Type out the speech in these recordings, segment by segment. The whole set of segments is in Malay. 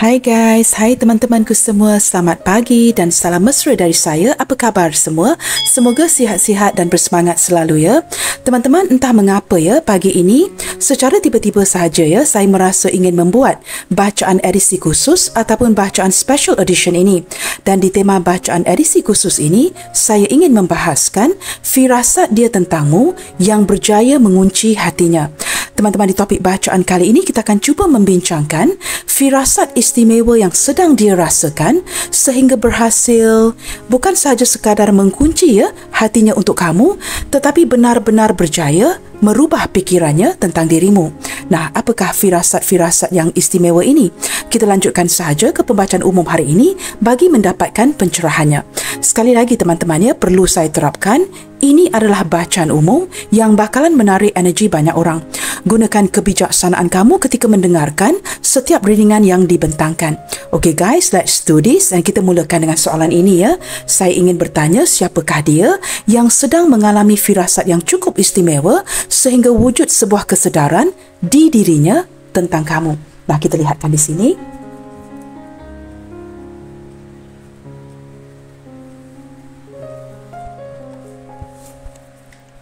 Hai guys, hai teman-temanku semua, selamat pagi dan salam mesra dari saya. Apa khabar semua? Semoga sihat-sihat dan bersemangat selalu ya. Teman-teman, entah mengapa ya, pagi ini secara tiba-tiba sahaja ya, saya merasa ingin membuat bacaan edisi khusus ataupun bacaan special edition ini. Dan di tema bacaan edisi khusus ini, saya ingin membahaskan firasat dia tentangmu yang berjaya mengunci hatinya. Teman-teman, di topik bacaan kali ini kita akan cuba membincangkan firasat istimewa yang sedang dia rasakan sehingga berhasil bukan sahaja sekadar mengunci ya hatinya untuk kamu, tetapi benar-benar berjaya merubah pikirannya tentang dirimu. Nah, apakah firasat-firasat yang istimewa ini? Kita lanjutkan sahaja ke pembacaan umum hari ini bagi mendapatkan pencerahannya. Sekali lagi teman-teman ya, perlu saya terapkan, ini adalah bacaan umum yang bakalan menarik energi banyak orang. Gunakan kebijaksanaan kamu ketika mendengarkan setiap readingan yang dibentangkan. Okay guys, let's do this. Dan kita mulakan dengan soalan ini ya. Saya ingin bertanya, siapakah dia yang sedang mengalami firasat yang cukup istimewa sehingga wujud sebuah kesedaran di dirinya tentang kamu. Nah, kita lihatkan di sini.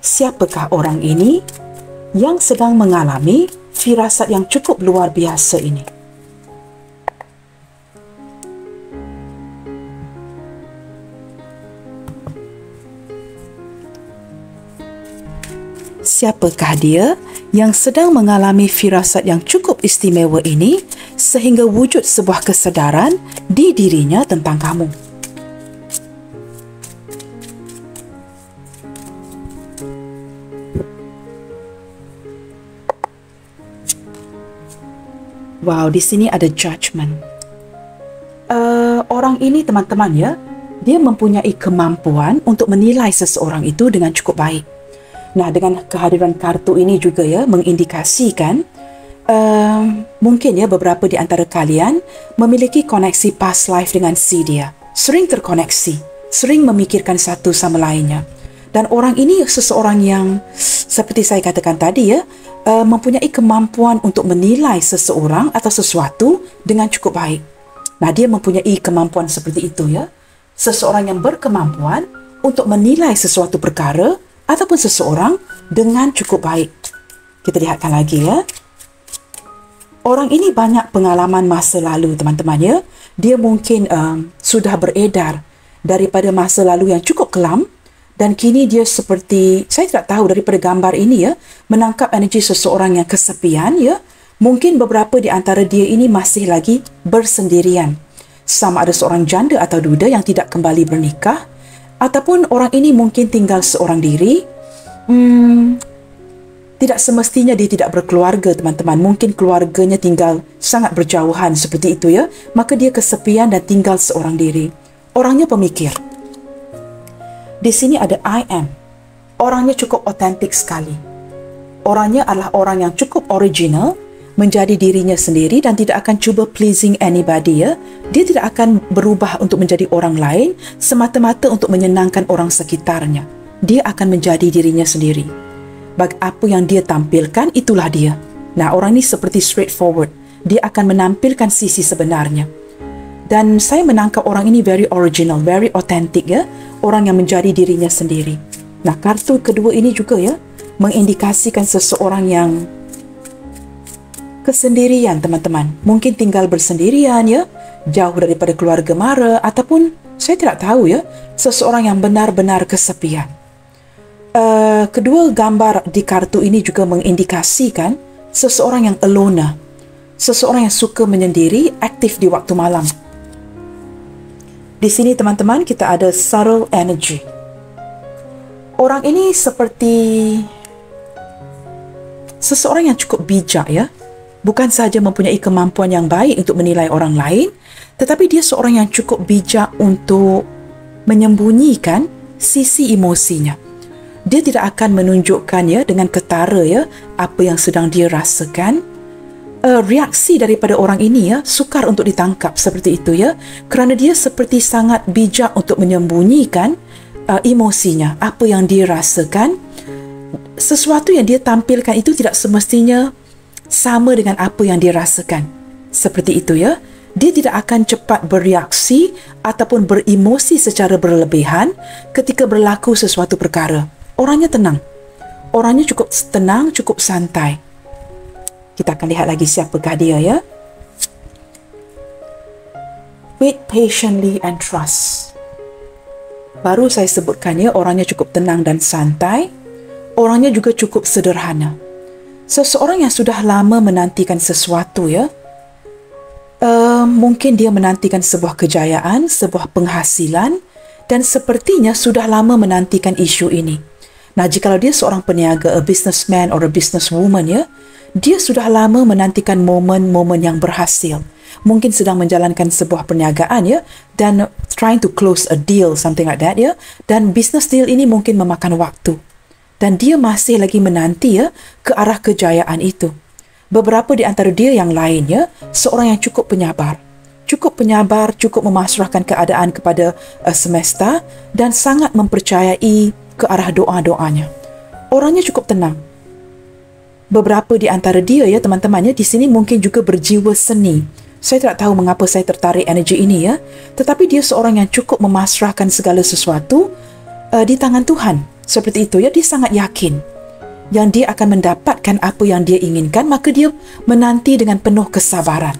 Siapakah orang ini yang sedang mengalami firasat yang cukup luar biasa ini? Siapakah dia yang sedang mengalami firasat yang cukup istimewa ini sehingga wujud sebuah kesedaran di dirinya tentang kamu? Wow, di sini ada judgment. Orang ini teman-teman ya, dia mempunyai kemampuan untuk menilai seseorang itu dengan cukup baik. Nah, dengan kehadiran kartu ini juga ya, mengindikasikan mungkin ya beberapa di antara kalian memiliki koneksi past life dengan si dia. Sering terkoneksi, sering memikirkan satu sama lainnya. Dan orang ini seseorang yang, seperti saya katakan tadi ya, mempunyai kemampuan untuk menilai seseorang atau sesuatu dengan cukup baik. Nah, dia mempunyai kemampuan seperti itu ya. Seseorang yang berkemampuan untuk menilai sesuatu perkara ataupun seseorang dengan cukup baik. Kita lihatkan lagi ya. Orang ini banyak pengalaman masa lalu teman-teman ya. Dia mungkin sudah beredar daripada masa lalu yang cukup kelam. Dan kini dia seperti, saya tidak tahu daripada gambar ini ya, menangkap energi seseorang yang kesepian ya. Mungkin beberapa di antara dia ini masih lagi bersendirian. Sama ada seorang janda atau duda yang tidak kembali bernikah. Ataupun orang ini mungkin tinggal seorang diri. Tidak semestinya dia tidak berkeluarga teman-teman. Mungkin keluarganya tinggal sangat berjauhan seperti itu ya. Maka dia kesepian dan tinggal seorang diri. Orangnya pemikir. Di sini ada I am. Orangnya cukup otentik sekali. Orangnya adalah orang yang cukup original, menjadi dirinya sendiri dan tidak akan cuba pleasing anybody ya. Dia tidak akan berubah untuk menjadi orang lain semata-mata untuk menyenangkan orang sekitarnya. Dia akan menjadi dirinya sendiri. Apa yang dia tampilkan, itulah dia. Nah, orang ini seperti straightforward. Dia akan menampilkan sisi sebenarnya. Dan saya menangkap orang ini very original, very authentic ya. Orang yang menjadi dirinya sendiri. Nah, kartu kedua ini juga ya, mengindikasikan seseorang yang kesendirian teman-teman. Mungkin tinggal bersendirian ya, jauh daripada keluarga mara, ataupun saya tidak tahu ya, seseorang yang benar-benar kesepian. Kedua gambar di kartu ini juga mengindikasikan seseorang yang alone, seseorang yang suka menyendiri, aktif di waktu malam. Di sini teman-teman kita ada subtle energy. Orang ini seperti seseorang yang cukup bijak ya. Bukan sahaja mempunyai kemampuan yang baik untuk menilai orang lain, tetapi dia seorang yang cukup bijak untuk menyembunyikan sisi emosinya. Dia tidak akan menunjukkan ya dengan ketara ya apa yang sedang dia rasakan. Reaksi daripada orang ini ya sukar untuk ditangkap seperti itu ya, kerana dia seperti sangat bijak untuk menyembunyikan emosinya, apa yang dia rasakan. Sesuatu yang dia tampilkan itu tidak semestinya sama dengan apa yang dia rasakan. Seperti itu ya. Dia tidak akan cepat bereaksi ataupun beremosi secara berlebihan ketika berlaku sesuatu perkara. Orangnya tenang. Orangnya cukup tenang, cukup santai. Kita akan lihat lagi siapakah dia ya. Wait patiently and trust. Baru saya sebutkannya, orangnya cukup tenang dan santai. Orangnya juga cukup sederhana. Seseorang yang sudah lama menantikan sesuatu ya. Mungkin dia menantikan sebuah kejayaan, sebuah penghasilan dan sepertinya sudah lama menantikan isu ini. Nah, jikalau dia seorang peniaga, a businessman or a businesswoman ya, dia sudah lama menantikan momen-momen yang berhasil. Mungkin sedang menjalankan sebuah perniagaan ya, dan trying to close a deal, something like that ya, dan business deal ini mungkin memakan waktu. Dan dia masih lagi menanti ya ke arah kejayaan itu. Beberapa di antara dia yang lainnya, seorang yang cukup penyabar. Cukup penyabar, cukup memasrahkan keadaan kepada semesta dan sangat mempercayai ke arah doa-doanya. Orangnya cukup tenang. Beberapa di antara dia ya teman-teman ya, di sini mungkin juga berjiwa seni. Saya tidak tahu mengapa saya tertarik energi ini ya. Tetapi dia seorang yang cukup memasrahkan segala sesuatu di tangan Tuhan. Seperti itu ya, dia sangat yakin yang dia akan mendapatkan apa yang dia inginkan, maka dia menanti dengan penuh kesabaran.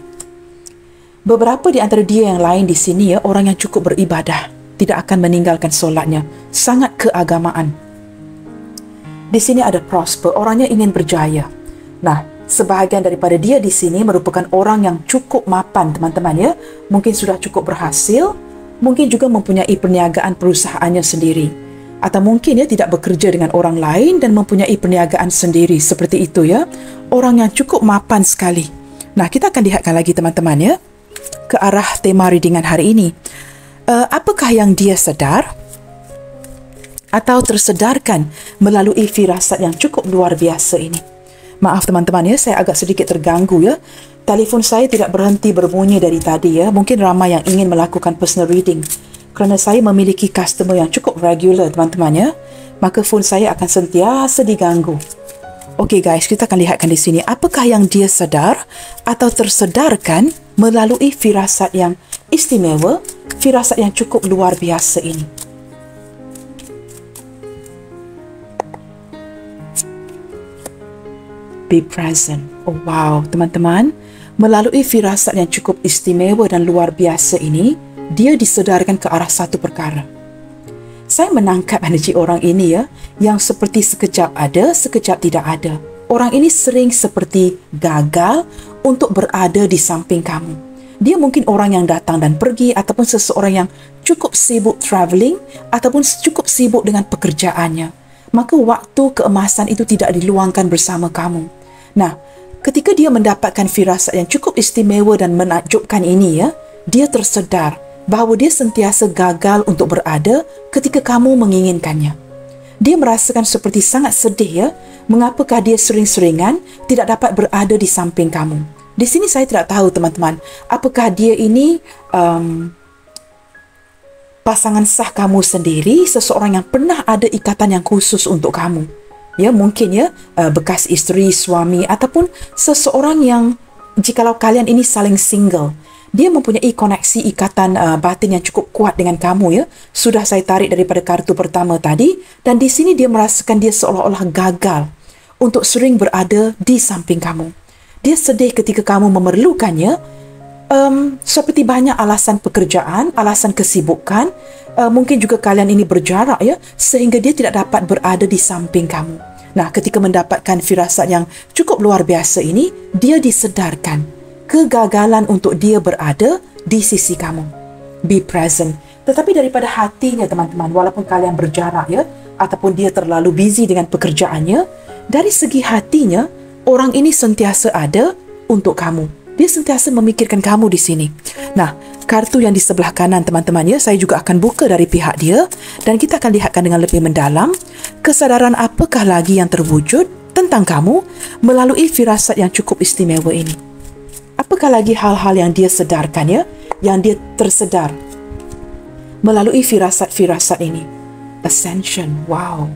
Beberapa di antara dia yang lain di sini ya, orang yang cukup beribadah, tidak akan meninggalkan solatnya, sangat keagamaan. Di sini ada prosper, orangnya ingin berjaya. Nah, sebahagian daripada dia di sini merupakan orang yang cukup mapan teman-teman ya, mungkin sudah cukup berhasil, mungkin juga mempunyai perniagaan perusahaannya sendiri. Atau mungkin dia tidak bekerja dengan orang lain dan mempunyai perniagaan sendiri. Seperti itu ya. Orang yang cukup mapan sekali. Nah, kita akan lihatkan lagi teman-teman ya, ke arah tema readingan hari ini. Apakah yang dia sedar atau tersedarkan melalui firasat yang cukup luar biasa ini? Maaf teman-teman ya, saya agak sedikit terganggu ya. Telefon saya tidak berhenti berbunyi dari tadi ya. Mungkin ramai yang ingin melakukan personal reading. Kerana saya memiliki customer yang cukup regular teman-teman ya, maka phone saya akan sentiasa diganggu. Okey guys, kita akan lihatkan di sini apakah yang dia sedar atau tersedarkan melalui firasat yang istimewa, firasat yang cukup luar biasa ini. Be present. Oh wow, teman-teman, melalui firasat yang cukup istimewa dan luar biasa ini, dia disedarkan ke arah satu perkara. Saya menangkap energi orang ini ya, yang seperti sekejap ada, sekejap tidak ada. Orang ini sering seperti gagal untuk berada di samping kamu. Dia mungkin orang yang datang dan pergi, ataupun seseorang yang cukup sibuk travelling, ataupun cukup sibuk dengan pekerjaannya. Maka waktu keemasan itu tidak diluangkan bersama kamu. Nah, ketika dia mendapatkan firasat yang cukup istimewa dan menakjubkan ini ya, dia tersedar bahawa dia sentiasa gagal untuk berada ketika kamu menginginkannya. Dia merasakan seperti sangat sedih ya, mengapakah dia sering-seringan tidak dapat berada di samping kamu. Di sini saya tidak tahu teman-teman, apakah dia ini pasangan sah kamu sendiri, seseorang yang pernah ada ikatan yang khusus untuk kamu. Ya, mungkin ya, bekas isteri, suami, ataupun seseorang yang jikalau kalian ini saling single, dia mempunyai koneksi ikatan batin yang cukup kuat dengan kamu ya. Sudah saya tarik daripada kartu pertama tadi, dan di sini dia merasakan dia seolah-olah gagal untuk sering berada di samping kamu. Dia sedih ketika kamu memerlukannya, seperti banyak alasan pekerjaan, alasan kesibukan, mungkin juga kalian ini berjarak ya, sehingga dia tidak dapat berada di samping kamu. Nah, ketika mendapatkan firasat yang cukup luar biasa ini, dia disedarkan kegagalan untuk dia berada di sisi kamu. Be present. Tetapi daripada hatinya teman-teman, walaupun kalian berjarak ya, ataupun dia terlalu busy dengan pekerjaannya, dari segi hatinya, orang ini sentiasa ada untuk kamu. Dia sentiasa memikirkan kamu di sini. Nah, kartu yang di sebelah kanan teman-teman ya, saya juga akan buka dari pihak dia, dan kita akan lihatkan dengan lebih mendalam kesadaran apakah lagi yang terwujud tentang kamu melalui firasat yang cukup istimewa ini. Apakah lagi hal-hal yang dia sedarkan ya, yang dia tersedar melalui firasat-firasat ini? Ascension, wow.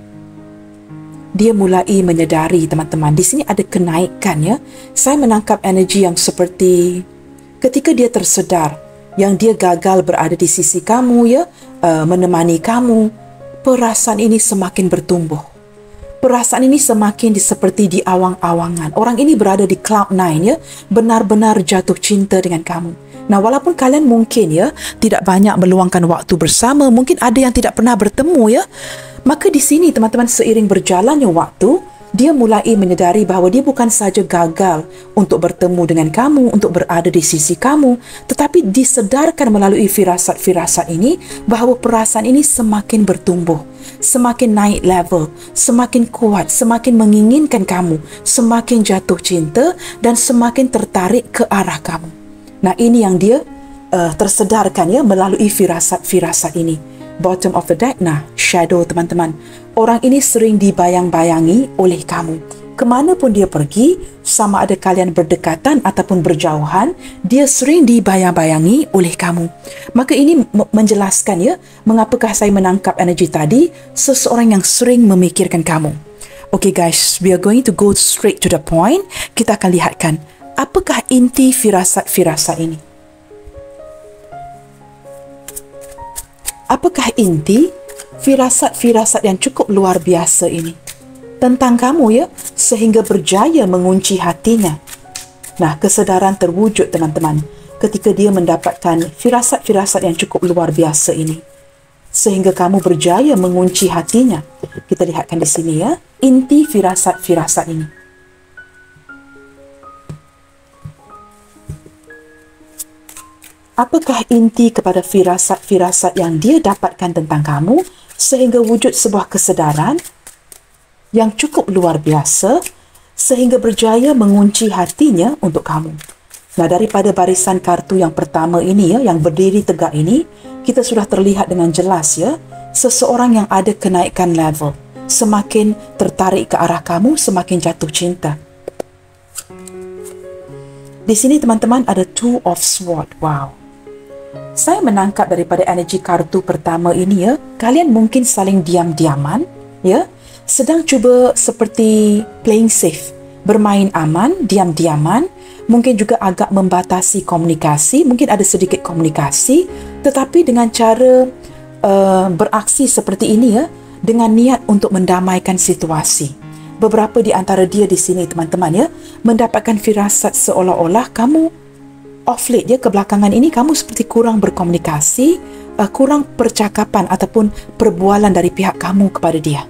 Dia mulai menyedari teman-teman. Di sini ada kenaikan ya. Saya menangkap energi yang seperti ketika dia tersedar yang dia gagal berada di sisi kamu ya, menemani kamu, perasaan ini semakin bertumbuh. Perasaan ini semakin seperti di awang-awangan. Orang ini berada di cloud nine ya, benar-benar jatuh cinta dengan kamu. Nah, walaupun kalian mungkin ya tidak banyak meluangkan waktu bersama, mungkin ada yang tidak pernah bertemu ya. Maka di sini teman-teman, seiring berjalannya waktu, dia mulai menyedari bahawa dia bukan saja gagal untuk bertemu dengan kamu, untuk berada di sisi kamu, tetapi disedarkan melalui firasat-firasat ini bahawa perasaan ini semakin bertumbuh, semakin naik level, semakin kuat, semakin menginginkan kamu, semakin jatuh cinta dan semakin tertarik ke arah kamu. Nah, ini yang dia tersedarkan ya melalui firasat-firasat ini. Bottom of the deck, nah, shadow teman-teman. Orang ini sering dibayang-bayangi oleh kamu. Kemanapun dia pergi, sama ada kalian berdekatan ataupun berjauhan, dia sering dibayang-bayangi oleh kamu. Maka ini menjelaskan ya, mengapakah saya menangkap energi tadi, seseorang yang sering memikirkan kamu. Okay guys, we are going to go straight to the point. Kita akan lihatkan, apakah inti firasat-firasat ini? Apakah inti firasat-firasat yang cukup luar biasa ini tentang kamu ya, sehingga berjaya mengunci hatinya? Nah, kesedaran terwujud teman-teman ketika dia mendapatkan firasat-firasat yang cukup luar biasa ini, sehingga kamu berjaya mengunci hatinya. Kita lihatkan di sini ya, inti firasat-firasat ini. Apakah inti kepada firasat-firasat yang dia dapatkan tentang kamu sehingga wujud sebuah kesedaran yang cukup luar biasa sehingga berjaya mengunci hatinya untuk kamu? Nah, daripada barisan kartu yang pertama ini ya, yang berdiri tegak ini, kita sudah terlihat dengan jelas ya, seseorang yang ada kenaikan level, semakin tertarik ke arah kamu, semakin jatuh cinta. Di sini teman-teman ada Two of Swords. Wow. Saya menangkap daripada energi kartu pertama ini ya, kalian mungkin saling diam-diaman ya, sedang cuba seperti playing safe, bermain aman, diam-diaman, mungkin juga agak membatasi komunikasi, mungkin ada sedikit komunikasi, tetapi dengan cara beraksi seperti ini ya, dengan niat untuk mendamaikan situasi. Beberapa di antara dia di sini teman-teman ya, mendapatkan firasat seolah-olah kamu off late ya, kebelakangan ini kamu seperti kurang berkomunikasi, kurang percakapan ataupun perbualan dari pihak kamu kepada dia.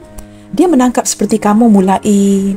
Dia menangkap seperti kamu mulai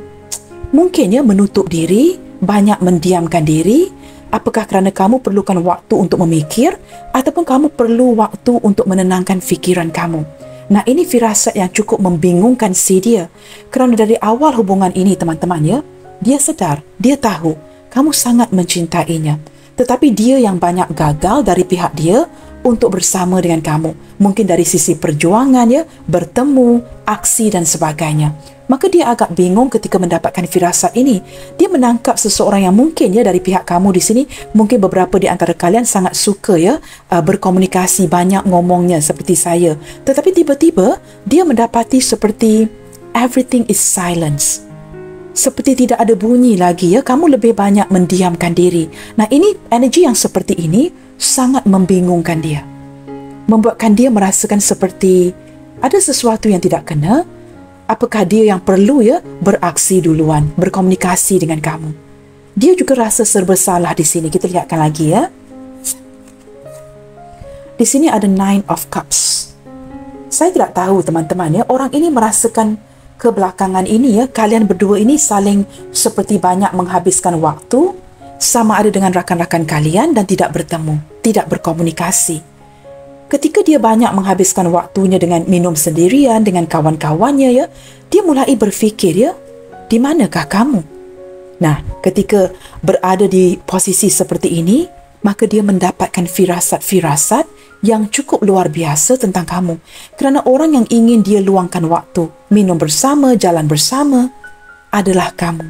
mungkin ya menutup diri, banyak mendiamkan diri. Apakah kerana kamu perlukan waktu untuk memikir ataupun kamu perlu waktu untuk menenangkan fikiran kamu? Nah, ini firasat yang cukup membingungkan si dia. Kerana dari awal hubungan ini teman-teman ya, dia sedar, dia tahu kamu sangat mencintainya. Tetapi dia yang banyak gagal dari pihak dia untuk bersama dengan kamu. Mungkin dari sisi perjuangan ya, bertemu, aksi dan sebagainya. Maka dia agak bingung ketika mendapatkan firasat ini. Dia menangkap seseorang yang mungkin ya dari pihak kamu di sini, mungkin beberapa di antara kalian sangat suka ya berkomunikasi, banyak ngomongnya seperti saya. Tetapi tiba-tiba dia mendapati seperti everything is silence. Seperti tidak ada bunyi lagi ya, kamu lebih banyak mendiamkan diri. Nah, ini energi yang seperti ini sangat membingungkan dia. Membuatkan dia merasakan seperti ada sesuatu yang tidak kena. Apakah dia yang perlu ya beraksi duluan, berkomunikasi dengan kamu? Dia juga rasa serba salah di sini. Kita lihatkan lagi ya. Di sini ada Nine of Cups. Saya tidak tahu teman-teman ya, orang ini merasakan kebelakangan ini ya, kalian berdua ini saling seperti banyak menghabiskan waktu sama ada dengan rakan-rakan kalian dan tidak bertemu, tidak berkomunikasi. Ketika dia banyak menghabiskan waktunya dengan minum sendirian dengan kawan-kawannya ya, dia mulai berfikir ya, di manakah kamu? Nah, ketika berada di posisi seperti ini, maka dia mendapatkan firasat-firasat yang cukup luar biasa tentang kamu. Kerana orang yang ingin dia luangkan waktu, minum bersama, jalan bersama, adalah kamu.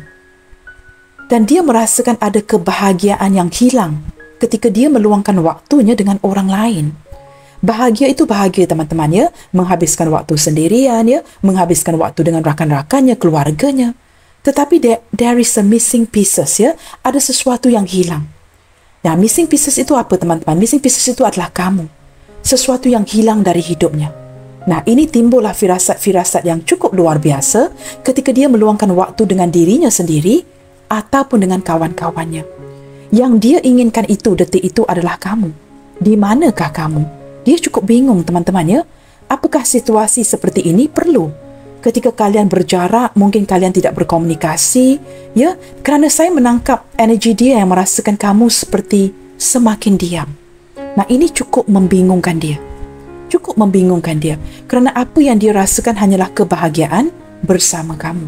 Dan dia merasakan ada kebahagiaan yang hilang ketika dia meluangkan waktunya dengan orang lain. Bahagia itu bahagia teman-teman ya, menghabiskan waktu sendirian ya, menghabiskan waktu dengan rakan-rakannya, keluarganya. Tetapi there is a missing pieces ya, ada sesuatu yang hilang. Nah, missing pieces itu apa teman-teman? Missing pieces itu adalah kamu. Sesuatu yang hilang dari hidupnya. Nah, ini timbullah firasat-firasat yang cukup luar biasa ketika dia meluangkan waktu dengan dirinya sendiri ataupun dengan kawan-kawannya. Yang dia inginkan itu, detik itu adalah kamu. Di manakah kamu? Dia cukup bingung teman-teman ya. Apakah situasi seperti ini perlu? Ketika kalian berjarak, mungkin kalian tidak berkomunikasi, ya, kerana saya menangkap energi dia yang merasakan kamu seperti semakin diam. Nah, ini cukup membingungkan dia. Cukup membingungkan dia. Kerana apa yang dia rasakan hanyalah kebahagiaan bersama kamu.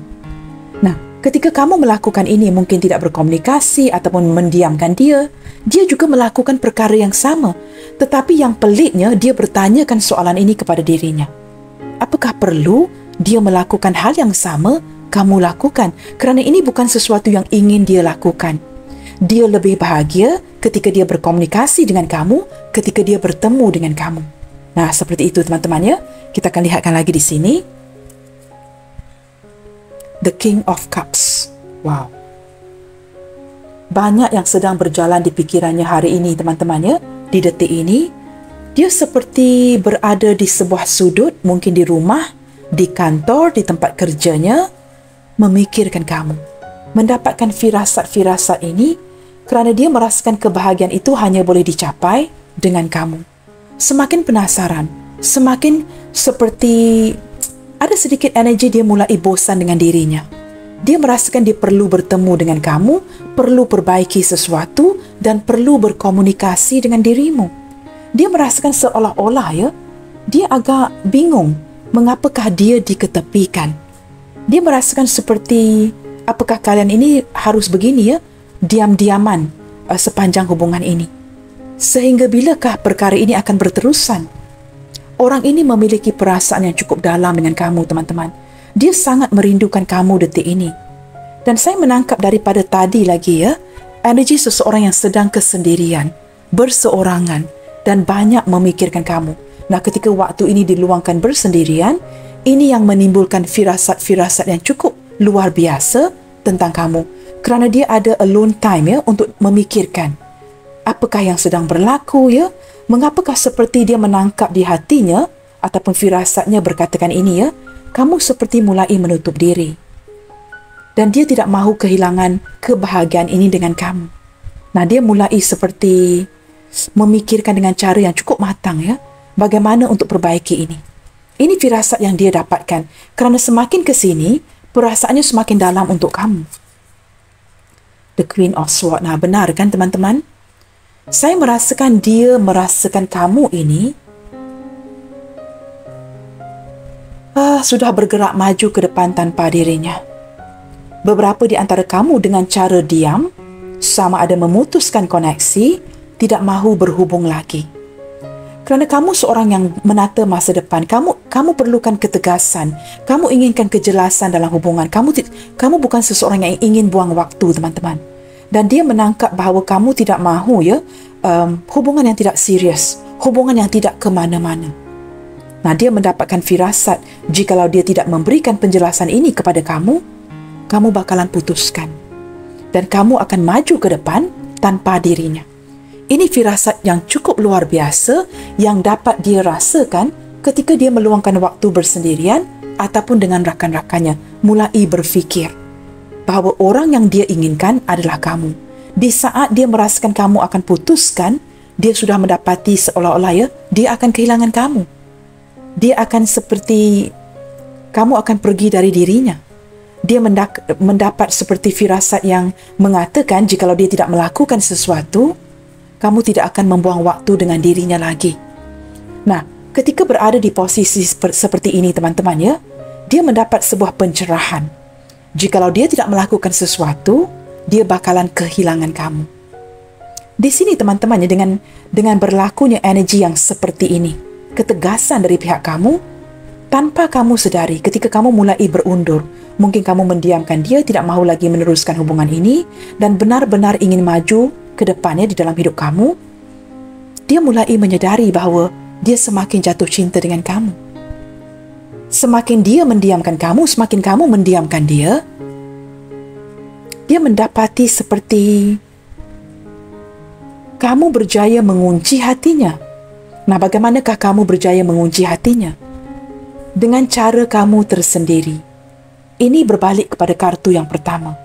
Nah, ketika kamu melakukan ini, mungkin tidak berkomunikasi ataupun mendiamkan dia, dia juga melakukan perkara yang sama. Tetapi yang peliknya, dia bertanyakan soalan ini kepada dirinya. Apakah perlu dia melakukan hal yang sama kamu lakukan? Kerana ini bukan sesuatu yang ingin dia lakukan. Dia lebih bahagia ketika dia berkomunikasi dengan kamu, ketika dia bertemu dengan kamu. Nah, seperti itu teman-teman ya. Kita akan lihatkan lagi di sini. The King of Cups. Wow. Banyak yang sedang berjalan di pikirannya hari ini teman-teman ya. Di detik ini, dia seperti berada di sebuah sudut, mungkin di rumah, di kantor, di tempat kerjanya, memikirkan kamu. Mendapatkan firasat-firasat ini kerana dia merasakan kebahagiaan itu hanya boleh dicapai dengan kamu. Semakin penasaran, semakin seperti ada sedikit energi dia mulai bosan dengan dirinya. Dia merasakan dia perlu bertemu dengan kamu, perlu perbaiki sesuatu dan perlu berkomunikasi dengan dirimu. Dia merasakan seolah-olah ya, dia agak bingung mengapakah dia diketepikan. Dia merasakan seperti apakah kalian ini harus begini ya, diam-diaman sepanjang hubungan ini. Sehingga bilakah perkara ini akan berterusan? Orang ini memiliki perasaan yang cukup dalam dengan kamu, teman-teman. Dia sangat merindukan kamu detik ini. Dan saya menangkap daripada tadi lagi ya, energi seseorang yang sedang kesendirian, berseorangan, dan banyak memikirkan kamu. Nah, ketika waktu ini diluangkan bersendirian, ini yang menimbulkan firasat-firasat yang cukup luar biasa tentang kamu. Kerana dia ada alone time ya, untuk memikirkan apakah yang sedang berlaku ya? Mengapakah seperti dia menangkap di hatinya ataupun firasatnya berkatakan ini ya? Kamu seperti mulai menutup diri. Dan dia tidak mahu kehilangan kebahagiaan ini dengan kamu. Nah, dia mulai seperti memikirkan dengan cara yang cukup matang ya. Bagaimana untuk perbaiki ini? Ini firasat yang dia dapatkan. Kerana semakin ke sini, perasaannya semakin dalam untuk kamu. The Queen of Swords. Nah, benar kan teman-teman? Saya merasakan dia merasakan kamu ini sudah bergerak maju ke depan tanpa dirinya. Beberapa di antara kamu dengan cara diam, sama ada memutuskan koneksi, tidak mahu berhubung lagi. Kerana kamu seorang yang menata masa depan, kamu perlukan ketegasan, kamu inginkan kejelasan dalam hubungan. Kamu bukan seseorang yang ingin buang waktu, teman-teman. Dan dia menangkap bahawa kamu tidak mahu ya hubungan yang tidak serius, hubungan yang tidak ke mana-mana. Nah, dia mendapatkan firasat jikalau dia tidak memberikan penjelasan ini kepada kamu, kamu bakalan putuskan. Dan kamu akan maju ke depan tanpa dirinya. Ini firasat yang cukup luar biasa yang dapat dia rasakan ketika dia meluangkan waktu bersendirian ataupun dengan rakan-rakannya, mulai berfikir bahawa orang yang dia inginkan adalah kamu. Di saat dia merasakan kamu akan putuskan, dia sudah mendapati seolah-olah ya, dia akan kehilangan kamu. Dia akan seperti kamu akan pergi dari dirinya. Dia mendapat seperti firasat yang mengatakan jikalau dia tidak melakukan sesuatu, kamu tidak akan membuang waktu dengan dirinya lagi. Nah, ketika berada di posisi seperti ini teman-teman ya, dia mendapat sebuah pencerahan. Jikalau dia tidak melakukan sesuatu, dia bakalan kehilangan kamu. Di sini teman-teman ya, dengan berlakunya energi yang seperti ini, ketegasan dari pihak kamu, tanpa kamu sedari, ketika kamu mulai berundur, mungkin kamu mendiamkan dia, tidak mahu lagi meneruskan hubungan ini, dan benar-benar ingin maju ke depannya di dalam hidup kamu, dia mulai menyadari bahawa dia semakin jatuh cinta dengan kamu. Semakin dia mendiamkan kamu, semakin kamu mendiamkan dia, dia mendapati seperti kamu berjaya mengunci hatinya. Nah, bagaimanakah kamu berjaya mengunci hatinya? Dengan cara kamu tersendiri. Ini berbalik kepada kartu yang pertama.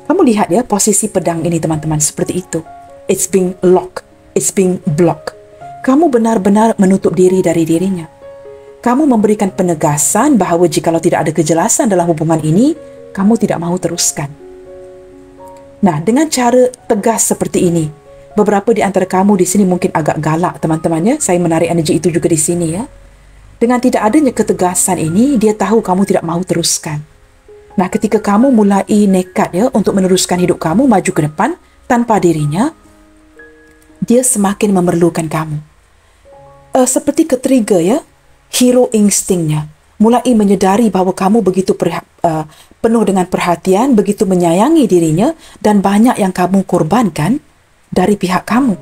Kamu lihat ya, posisi pedang ini teman-teman, seperti itu. It's being locked. It's being blocked. Kamu benar-benar menutup diri dari dirinya. Kamu memberikan penegasan bahawa jikalau tidak ada kejelasan dalam hubungan ini, kamu tidak mahu teruskan. Nah, dengan cara tegas seperti ini, beberapa di antara kamu di sini mungkin agak galak teman-teman ya. Saya menarik energi itu juga di sini ya. Dengan tidak adanya ketegasan ini, dia tahu kamu tidak mahu teruskan. Nah, ketika kamu mulai nekat ya untuk meneruskan hidup kamu maju ke depan tanpa dirinya, dia semakin memerlukan kamu. Seperti ke-trigger ya, hero instingnya. Mulai menyedari bahawa kamu begitu penuh dengan perhatian, begitu menyayangi dirinya dan banyak yang kamu korbankan dari pihak kamu.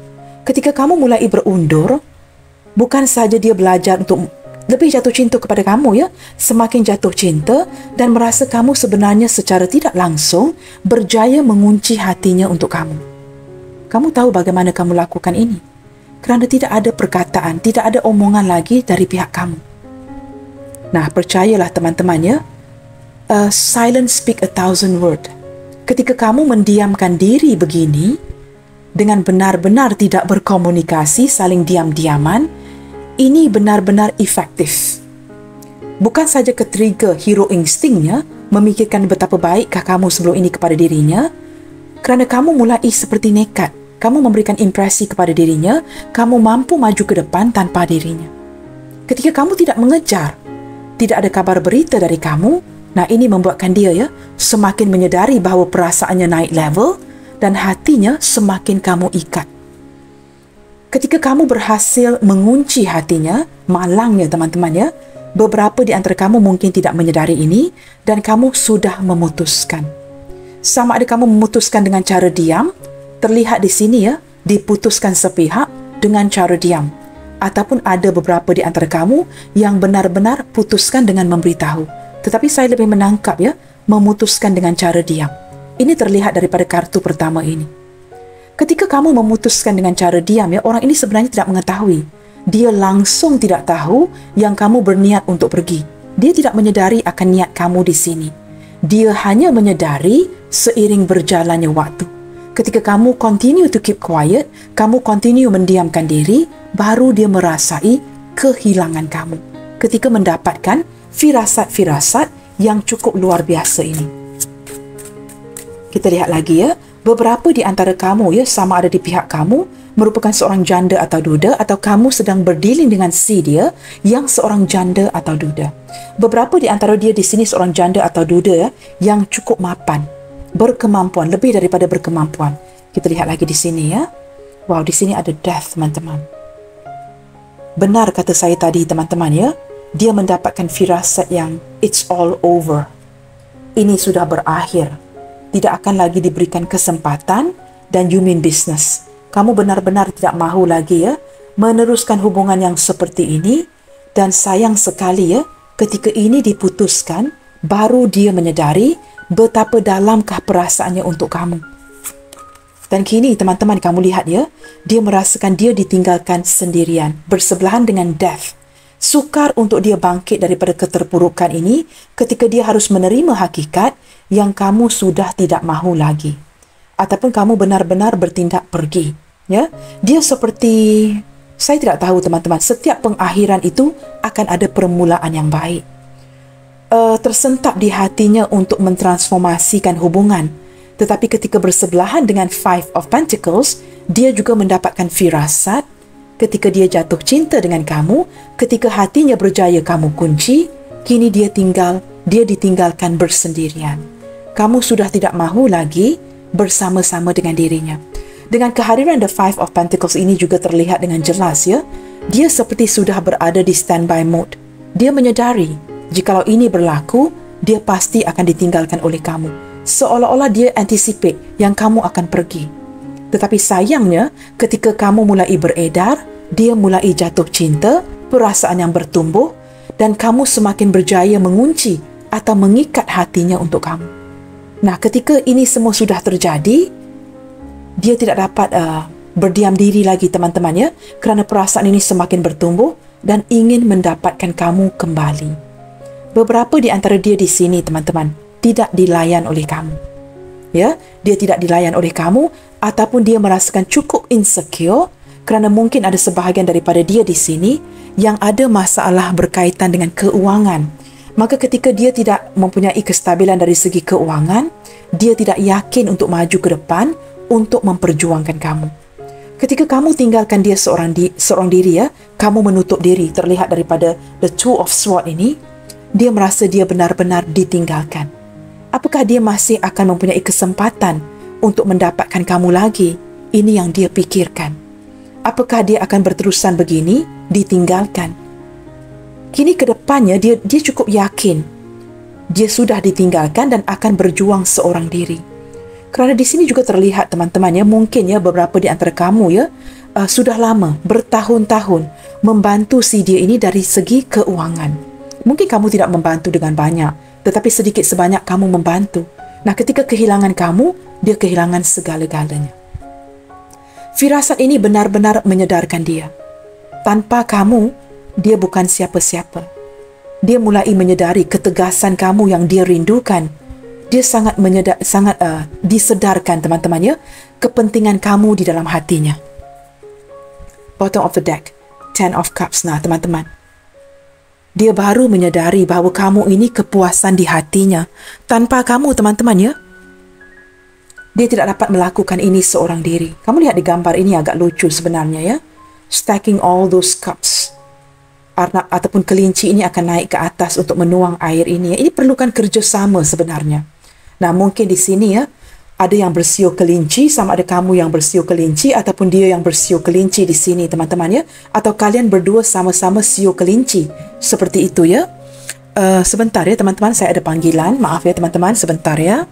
Ketika kamu mulai berundur, bukan saja dia belajar untuk lebih jatuh cinta kepada kamu ya, semakin jatuh cinta dan merasa kamu sebenarnya secara tidak langsung berjaya mengunci hatinya untuk kamu. Kamu tahu bagaimana kamu lakukan ini? Kerana tidak ada perkataan, tidak ada omongan lagi dari pihak kamu. Nah, percayalah teman-teman ya, silence speak 1,000 word. Ketika kamu mendiamkan diri begini, dengan benar-benar tidak berkomunikasi, saling diam-diaman, ini benar-benar efektif. Bukan saja ke-trigger hero instingnya, memikirkan betapa baikkah kamu sebelum ini kepada dirinya, kerana kamu mulai seperti nekat. Kamu memberikan impresi kepada dirinya, kamu mampu maju ke depan tanpa dirinya. Ketika kamu tidak mengejar, tidak ada kabar berita dari kamu, nah ini membuatkan dia ya semakin menyedari bahawa perasaannya naik level dan hatinya semakin kamu ikat. Ketika kamu berhasil mengunci hatinya, malangnya teman-teman ya, beberapa di antara kamu mungkin tidak menyedari ini dan kamu sudah memutuskan. Sama ada kamu memutuskan dengan cara diam, terlihat di sini ya, diputuskan sepihak dengan cara diam. Ataupun ada beberapa di antara kamu yang benar-benar putuskan dengan memberitahu. Tetapi saya lebih menangkap ya, memutuskan dengan cara diam. Ini terlihat daripada kartu pertama ini. Ketika kamu memutuskan dengan cara diam ya, orang ini sebenarnya tidak mengetahui. Dia langsung tidak tahu yang kamu berniat untuk pergi. Dia tidak menyedari akan niat kamu di sini. Dia hanya menyedari seiring berjalannya waktu. Ketika kamu continue to keep quiet, kamu continue mendiamkan diri, baru dia merasai kehilangan kamu. Ketika mendapatkan firasat-firasat yang cukup luar biasa ini. Kita lihat lagi ya. Beberapa di antara kamu ya, sama ada di pihak kamu merupakan seorang janda atau duda, atau kamu sedang berdealing dengan si dia yang seorang janda atau duda. Beberapa di antara dia di sini seorang janda atau duda ya, yang cukup mapan, berkemampuan, lebih daripada berkemampuan. Kita lihat lagi di sini ya. Wow, di sini ada death teman-teman. Benar kata saya tadi teman-teman ya, dia mendapatkan firasat yang it's all over. Ini sudah berakhir. Tidak akan lagi diberikan kesempatan dan you mean business. Kamu benar-benar tidak mahu lagi ya meneruskan hubungan yang seperti ini, dan sayang sekali ya ketika ini diputuskan baru dia menyedari betapa dalamkah perasaannya untuk kamu. Dan kini teman-teman kamu lihat ya, dia merasakan dia ditinggalkan sendirian, bersebelahan dengan death. Sukar untuk dia bangkit daripada keterpurukan ini ketika dia harus menerima hakikat yang kamu sudah tidak mahu lagi. Ataupun kamu benar-benar bertindak pergi. Ya, dia seperti, saya tidak tahu teman-teman, setiap pengakhiran itu akan ada permulaan yang baik. Tersentak di hatinya untuk mentransformasikan hubungan. Tetapi ketika bersebelahan dengan Five of Pentacles, dia juga mendapatkan firasat. Ketika dia jatuh cinta dengan kamu, ketika hatinya berjaya kamu kunci, kini dia ditinggalkan bersendirian. Kamu sudah tidak mahu lagi bersama-sama dengan dirinya. Dengan kehadiran The Five of Pentacles ini juga terlihat dengan jelas ya, dia seperti sudah berada di standby mode. Dia menyadari, jikalau ini berlaku, dia pasti akan ditinggalkan oleh kamu. Seolah-olah dia anticipate yang kamu akan pergi. Tetapi sayangnya, ketika kamu mulai beredar, dia mulai jatuh cinta, perasaan yang bertumbuh, dan kamu semakin berjaya mengunci atau mengikat hatinya untuk kamu. Nah, ketika ini semua sudah terjadi, dia tidak dapat berdiam diri lagi teman-teman ya, kerana perasaan ini semakin bertumbuh dan ingin mendapatkan kamu kembali. Beberapa di antara dia di sini teman-teman tidak dilayan oleh kamu. Ya, dia tidak dilayan oleh kamu ataupun dia merasakan cukup insecure kerana mungkin ada sebahagian daripada dia di sini yang ada masalah berkaitan dengan keuangan. Maka ketika dia tidak mempunyai kestabilan dari segi keuangan, dia tidak yakin untuk maju ke depan untuk memperjuangkan kamu. Ketika kamu tinggalkan dia seorang diri ya, kamu menutup diri, terlihat daripada the Two of Swords ini, dia merasa dia benar-benar ditinggalkan. Apakah dia masih akan mempunyai kesempatan untuk mendapatkan kamu lagi? Ini yang dia fikirkan. Apakah dia akan berterusan begini, ditinggalkan? Kini ke depannya dia cukup yakin dia sudah ditinggalkan dan akan berjuang seorang diri. Kerana di sini juga terlihat teman-teman ya, mungkin ya beberapa di antara kamu ya sudah lama, bertahun-tahun membantu si dia ini dari segi keuangan. Mungkin kamu tidak membantu dengan banyak, tetapi sedikit sebanyak kamu membantu. Nah, ketika kehilangan kamu, dia kehilangan segala-galanya. Firasat ini benar-benar menyedarkan dia. Tanpa kamu, dia bukan siapa-siapa. Dia mulai menyedari ketegasan kamu yang dia rindukan. Dia sangat disedarkan teman-teman ya, kepentingan kamu di dalam hatinya. Bottom of the deck, Ten of Cups. Nah, teman-teman, dia baru menyadari bahawa kamu ini kepuasan di hatinya. Tanpa kamu, teman-teman ya, dia tidak dapat melakukan ini seorang diri. Kamu lihat di gambar ini agak lucu sebenarnya ya. Stacking all those cups. Arnab ataupun kelinci ini akan naik ke atas untuk menuang air ini. Ini perlukan kerjasama sebenarnya. Nah, mungkin di sini ya, ada yang bersiul kelinci, sama ada kamu yang bersiul kelinci ataupun dia yang bersiul kelinci di sini teman-teman ya. Atau kalian berdua sama-sama siul kelinci. Seperti itu ya. Sebentar ya teman-teman, saya ada panggilan. Maaf ya teman-teman, sebentar ya.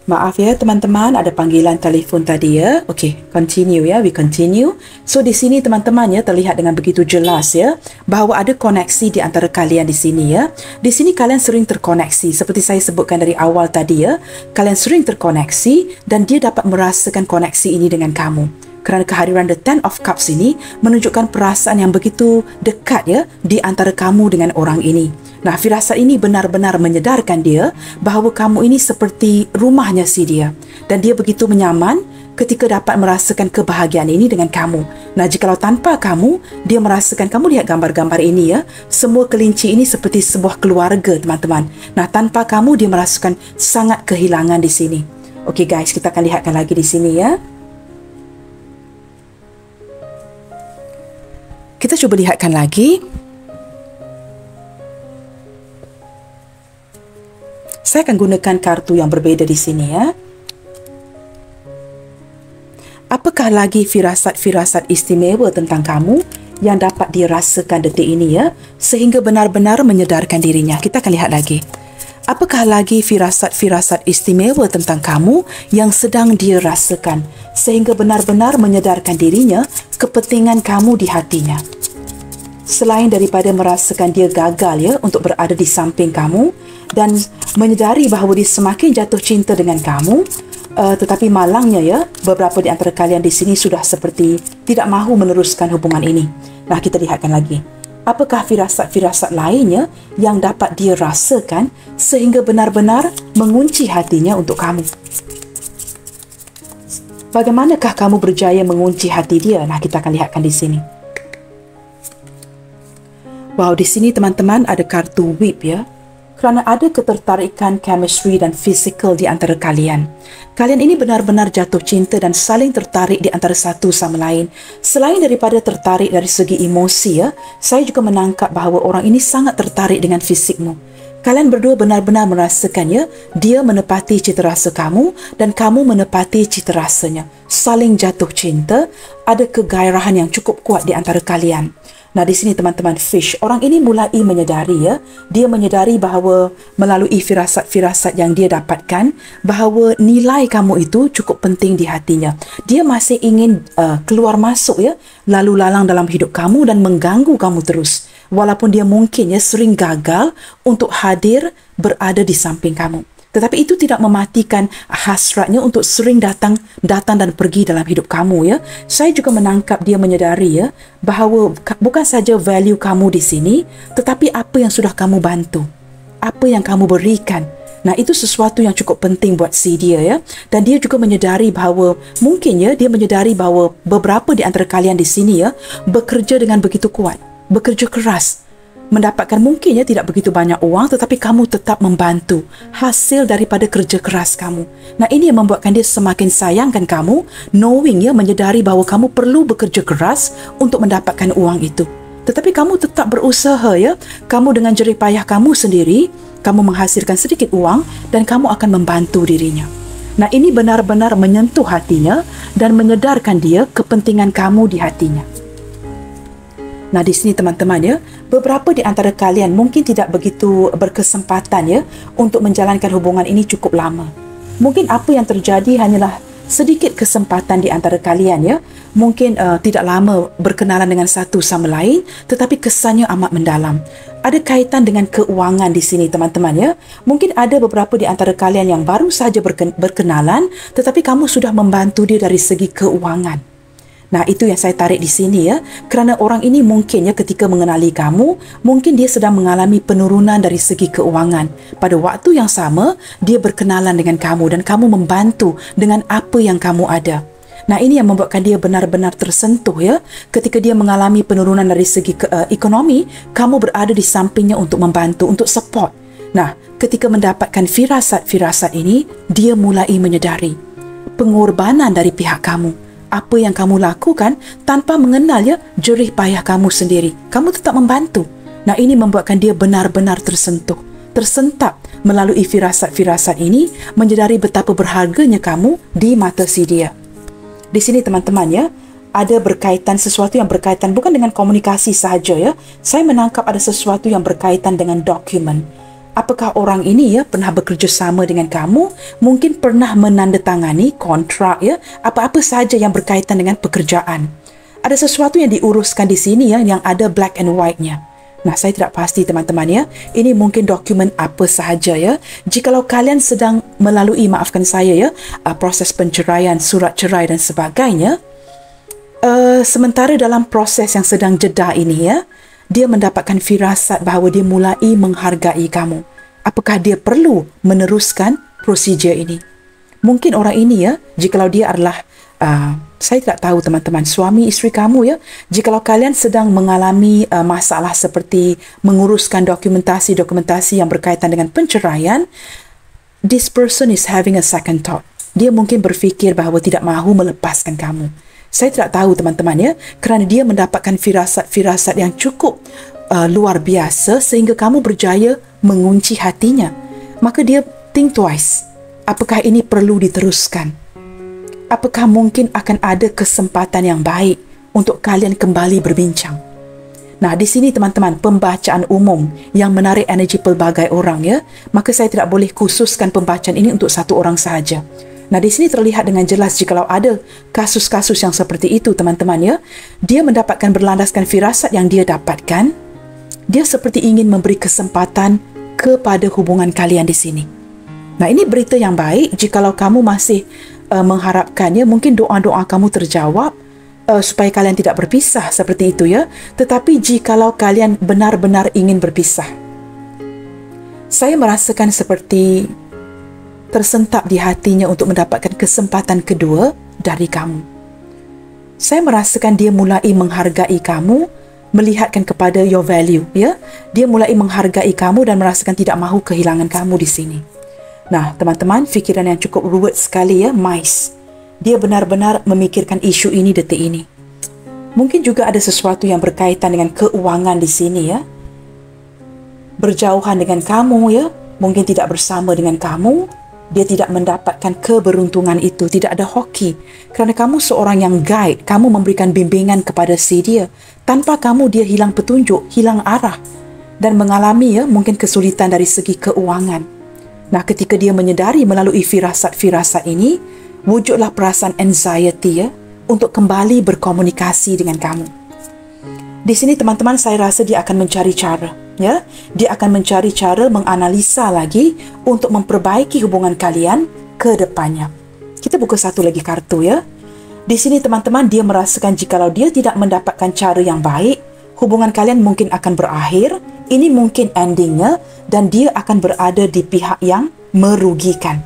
Maaf ya teman-teman, ada panggilan telefon tadi ya. Okey, continue ya, we continue. So di sini teman-teman ya, terlihat dengan begitu jelas ya bahawa ada koneksi di antara kalian di sini ya. Di sini kalian sering terkoneksi, seperti saya sebutkan dari awal tadi ya. Kalian sering terkoneksi dan dia dapat merasakan koneksi ini dengan kamu. Kerana kehadiran the Ten of Cups ini menunjukkan perasaan yang begitu dekat ya di antara kamu dengan orang ini. Nah, firasat ini benar-benar menyedarkan dia bahawa kamu ini seperti rumahnya si dia. Dan dia begitu menyaman ketika dapat merasakan kebahagiaan ini dengan kamu. Nah, jikalau tanpa kamu, dia merasakan, kamu lihat gambar-gambar ini ya, semua kelinci ini seperti sebuah keluarga teman-teman. Nah, tanpa kamu, dia merasakan sangat kehilangan di sini. Okey guys, kita akan lihatkan lagi di sini ya. Kita cuba lihatkan lagi. Saya akan gunakan kartu yang berbeza di sini ya. Apakah lagi firasat-firasat istimewa tentang kamu yang dapat dirasakan detik ini ya, sehingga benar-benar menyedarkan dirinya? Kita akan lihat lagi. Apakah lagi firasat-firasat istimewa tentang kamu yang sedang dia rasakan, sehingga benar-benar menyedarkan dirinya kepentingan kamu di hatinya? Selain daripada merasakan dia gagal ya untuk berada di samping kamu dan menyedari bahawa dia semakin jatuh cinta dengan kamu, tetapi malangnya ya, beberapa di antara kalian di sini sudah seperti tidak mahu meneruskan hubungan ini. Nah, kita lihatkan lagi. Apakah firasat-firasat lainnya yang dapat dia rasakan sehingga benar-benar mengunci hatinya untuk kamu? Bagaimanakah kamu berjaya mengunci hati dia? Nah, kita akan lihatkan di sini. Wow, di sini teman-teman ada kartu whip ya. Kerana ada ketertarikan chemistry dan physical di antara kalian. Kalian ini benar-benar jatuh cinta dan saling tertarik di antara satu sama lain. Selain daripada tertarik dari segi emosi ya, saya juga menangkap bahawa orang ini sangat tertarik dengan fisikmu. Kalian berdua benar-benar merasakan ya, dia menepati cita rasa kamu dan kamu menepati cita rasanya. Saling jatuh cinta, ada kegairahan yang cukup kuat di antara kalian. Nah, di sini teman-teman fish, orang ini mulai menyedari ya. Dia menyedari bahawa melalui firasat-firasat yang dia dapatkan, bahawa nilai kamu itu cukup penting di hatinya. Dia masih ingin keluar masuk ya, lalu lalang dalam hidup kamu dan mengganggu kamu terus. Walaupun dia mungkin ya sering gagal untuk hadir berada di samping kamu. Tetapi itu tidak mematikan hasratnya untuk sering datang dan pergi dalam hidup kamu, ya. Saya juga menangkap dia menyedari, ya, bahawa bukan saja value kamu di sini, tetapi apa yang sudah kamu bantu, apa yang kamu berikan. Nah, itu sesuatu yang cukup penting buat si dia, ya. Dan dia juga menyedari bahawa mungkin, ya, dia menyedari bahawa beberapa di antara kalian di sini, ya, bekerja dengan begitu kuat, bekerja keras, mendapatkan mungkin, ya, tidak begitu banyak uang, tetapi kamu tetap membantu hasil daripada kerja keras kamu. Nah, ini yang membuatkan dia semakin sayangkan kamu, knowing, ya, menyedari bahawa kamu perlu bekerja keras untuk mendapatkan uang itu. Tetapi kamu tetap berusaha, ya. Kamu dengan jerih payah kamu sendiri, kamu menghasilkan sedikit uang dan kamu akan membantu dirinya. Nah, ini benar-benar menyentuh hatinya dan menyedarkan dia kepentingan kamu di hatinya. Nah, di sini teman-teman, ya, beberapa di antara kalian mungkin tidak begitu berkesempatan, ya, untuk menjalankan hubungan ini cukup lama. Mungkin apa yang terjadi hanyalah sedikit kesempatan di antara kalian, ya. Mungkin tidak lama berkenalan dengan satu sama lain, tetapi kesannya amat mendalam. Ada kaitan dengan keuangan di sini, teman-teman, ya. Mungkin ada beberapa di antara kalian yang baru saja berkenalan, tetapi kamu sudah membantu dia dari segi keuangan. Nah, itu yang saya tarik di sini, ya. Kerana orang ini mungkin, ya, ketika mengenali kamu, mungkin dia sedang mengalami penurunan dari segi keuangan. Pada waktu yang sama, dia berkenalan dengan kamu dan kamu membantu dengan apa yang kamu ada. Nah, ini yang membuatkan dia benar-benar tersentuh, ya. Ketika dia mengalami penurunan dari segi ekonomi, kamu berada di sampingnya untuk membantu, untuk support. Nah, ketika mendapatkan firasat-firasat ini, dia mulai menyedari pengorbanan dari pihak kamu. Apa yang kamu lakukan tanpa mengenal, ya, jerih payah kamu sendiri. Kamu tetap membantu. Nah, ini membuatkan dia benar-benar tersentuh, tersentap melalui firasat-firasat ini, menyedari betapa berharganya kamu di mata si dia. Di sini, teman-teman, ya, ada berkaitan sesuatu yang berkaitan bukan dengan komunikasi sahaja, ya. Saya menangkap ada sesuatu yang berkaitan dengan dokumen. Apakah orang ini, ya, pernah bekerja sama dengan kamu? Mungkin pernah menandatangani kontrak, ya, apa-apa sahaja yang berkaitan dengan pekerjaan. Ada sesuatu yang diuruskan di sini, ya, yang ada black and white-nya. Nah, saya tidak pasti, teman-teman, ya. Ini mungkin dokumen apa sahaja, ya. Jikalau kalian sedang melalui, maafkan saya, ya, proses penceraian, surat cerai dan sebagainya, sementara dalam proses yang sedang jeda ini, ya, dia mendapatkan firasat bahawa dia mulai menghargai kamu. Apakah dia perlu meneruskan prosedur ini? Mungkin orang ini, ya, jikalau dia adalah, saya tidak tahu, teman-teman, suami isteri kamu, ya, jikalau kalian sedang mengalami masalah seperti menguruskan dokumentasi yang berkaitan dengan penceraian, this person is having a second thought. Dia mungkin berfikir bahawa tidak mahu melepaskan kamu. Saya tidak tahu, teman-teman, ya, kerana dia mendapatkan firasat-firasat yang cukup luar biasa sehingga kamu berjaya mengunci hatinya. Maka dia think twice. Apakah ini perlu diteruskan? Apakah mungkin akan ada kesempatan yang baik untuk kalian kembali berbincang? Nah, di sini, teman-teman, pembacaan umum yang menarik energi pelbagai orang, ya. Maka saya tidak boleh khususkan pembacaan ini untuk satu orang sahaja. Nah, di sini terlihat dengan jelas jikalau ada kasus-kasus yang seperti itu, teman-teman, ya. Dia mendapatkan berlandaskan firasat yang dia dapatkan. Dia seperti ingin memberi kesempatan kepada hubungan kalian di sini. Nah, ini berita yang baik jikalau kamu masih mengharapkannya. Mungkin doa-doa kamu terjawab supaya kalian tidak berpisah seperti itu, ya. Tetapi jikalau kalian benar-benar ingin berpisah, saya merasakan seperti tersentap di hatinya untuk mendapatkan kesempatan kedua dari kamu. Saya merasakan dia mulai menghargai kamu, melihatkan kepada your value, ya. Dia mulai menghargai kamu dan merasakan tidak mahu kehilangan kamu di sini. Nah, teman-teman, fikiran yang cukup ruwet sekali, ya, mice. Dia benar-benar memikirkan isu ini detik ini. Mungkin juga ada sesuatu yang berkaitan dengan keuangan di sini, ya. Berjauhan dengan kamu, ya. Mungkin tidak bersama dengan kamu. Dia tidak mendapatkan keberuntungan itu, tidak ada hoki. Kerana kamu seorang yang guide, kamu memberikan bimbingan kepada si dia. Tanpa kamu, dia hilang petunjuk, hilang arah. Dan mengalami, ya, mungkin kesulitan dari segi keuangan. Nah, ketika dia menyedari melalui firasat-firasat ini, wujudlah perasaan anxiety, ya, untuk kembali berkomunikasi dengan kamu. Di sini, teman-teman, saya rasa dia akan mencari cara, Ya, dia akan mencari cara menganalisa lagi untuk memperbaiki hubungan kalian ke depannya. Kita buka satu lagi kartu ya. Di sini teman-teman, dia merasakan jikalau dia tidak mendapatkan cara yang baik, hubungan kalian mungkin akan berakhir. Ini mungkin endingnya dan dia akan berada di pihak yang merugikan.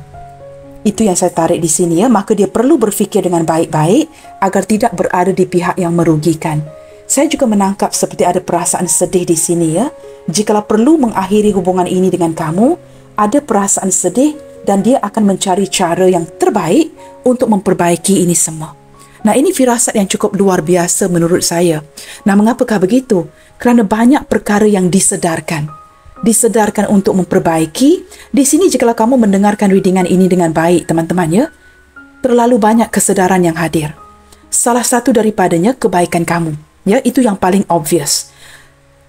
Itu yang saya tarik di sini ya. Maka dia perlu berfikir dengan baik-baik agar tidak berada di pihak yang merugikan. Saya juga menangkap seperti ada perasaan sedih di sini ya. Jikalau perlu mengakhiri hubungan ini dengan kamu, ada perasaan sedih dan dia akan mencari cara yang terbaik untuk memperbaiki ini semua. Nah, ini firasat yang cukup luar biasa menurut saya. Nah, mengapakah begitu? Kerana banyak perkara yang disedarkan untuk memperbaiki. Di sini jikalau kamu mendengarkan readingan ini dengan baik, teman-teman ya, terlalu banyak kesedaran yang hadir. Salah satu daripadanya kebaikan kamu. Ya, itu yang paling obvious.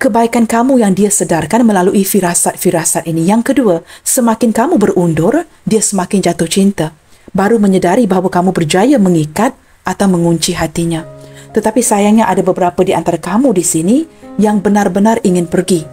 Kebaikan kamu yang dia sedarkan melalui firasat-firasat ini. Yang kedua, semakin kamu berundur, dia semakin jatuh cinta. Baru menyedari bahawa kamu berjaya mengikat atau mengunci hatinya. Tetapi sayangnya ada beberapa di antara kamu di sini yang benar-benar ingin pergi.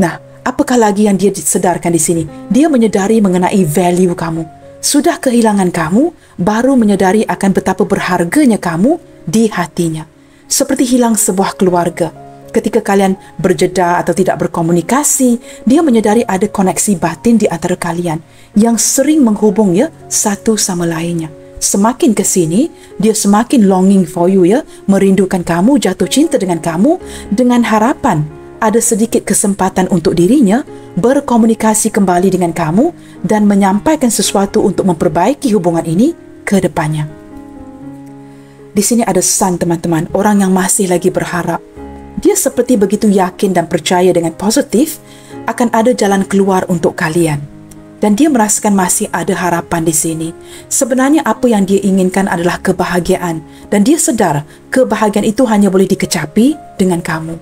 Nah, apakah lagi yang dia sedarkan di sini? Dia menyedari mengenai value kamu. Sudah kehilangan kamu, baru menyedari akan betapa berharganya kamu di hatinya. Seperti hilang sebuah keluarga. Ketika kalian berjeda atau tidak berkomunikasi, dia menyedari ada koneksi batin di antara kalian yang sering menghubung ya satu sama lainnya. Semakin ke sini, dia semakin longing for you ya, merindukan kamu, jatuh cinta dengan kamu, dengan harapan ada sedikit kesempatan untuk dirinya berkomunikasi kembali dengan kamu dan menyampaikan sesuatu untuk memperbaiki hubungan ini ke depannya. Di sini ada sun, teman-teman, orang yang masih lagi berharap. Dia seperti begitu yakin dan percaya dengan positif akan ada jalan keluar untuk kalian. Dan dia merasakan masih ada harapan di sini. Sebenarnya apa yang dia inginkan adalah kebahagiaan. Dan dia sedar kebahagiaan itu hanya boleh dikecapi dengan kamu.